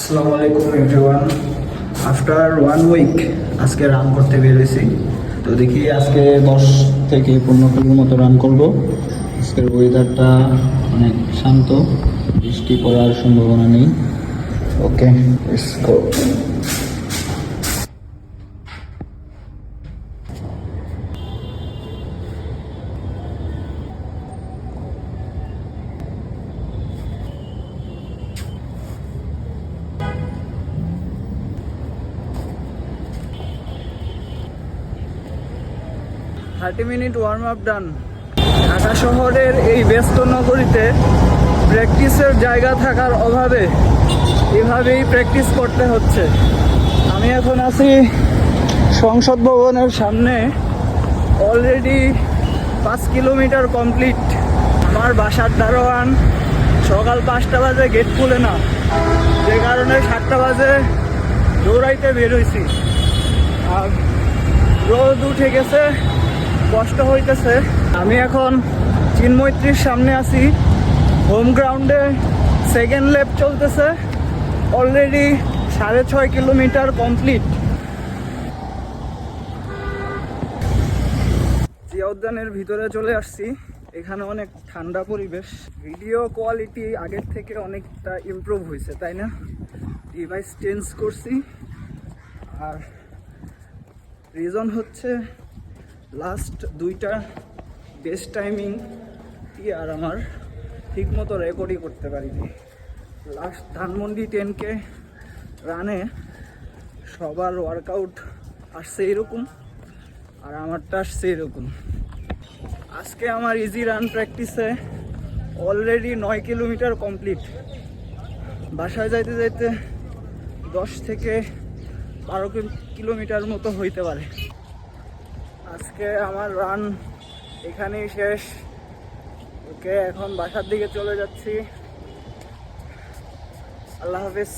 আসসালামু আলাইকুম everyone. After 1 week আজকে রান করতে বেরোয়েছি। তো দেখি আজকে 10 থেকে 15 কিলোর মতো রান করব। আজকের ওয়েদারটা অনেক শান্ত, বৃষ্টি পড়ার সম্ভাবনা নেই। Okay, let's go. 30 minute warm up done. Dhaka শহরের এই ব্যস্ত নগরীতে প্র্যাকটিসের জায়গা থাকার অভাবে এভাবেই প্র্যাকটিস করতে হচ্ছে। আমি এখন আছি সংসদ ভবনের সামনে। Already 5 kilometre complete. আমার বাসার দারোয়ান সকাল 5টা বাজে গেট খুলে না, যে কারণে 7টা বাজে দৌড়াইতে বেরোইছি। আর রোদ উঠে গেছে, কষ্ট হইতেছে। আমি এখন চিন্মৈত্রীর সামনে আছি। হোম গ্রাউন্ডে সেকেন্ড ল্যাপ চলতেছে। Already 6.5 kilometre complete. জিয়া উদ্যানের ভিতরে চলে আসছি। এখানে অনেক ঠান্ডা পরিবেশ। ভিডিও কোয়ালিটি আগের থেকে অনেকটা ইমপ্রুভ হয়েছে, তাই না? ডিভাইস চেঞ্জ করছি। আর রিজন হচ্ছে লাস্ট 2টা বেস্ট টাইমিং আর আমার ঠিক মতো রেকর্ডই করতে পারিনি। লাস্ট ধানমন্ডি 10K রানে সবার ওয়ার্কআউট আসছে এরকম, আর আমারটা আসছে এরকম। আজকে আমার ইজি রান প্র্যাকটিসে অলরেডি 9 কিলোমিটার কমপ্লিট। বাসায় যাইতে যাইতে 10 থেকে 12 কিলোমিটার মতো হইতে পারে। আজকে আমার রান এখানেই শেষ। ওকে, এখন বাসার দিকে চলে যাচ্ছি। আল্লাহ হাফেজ।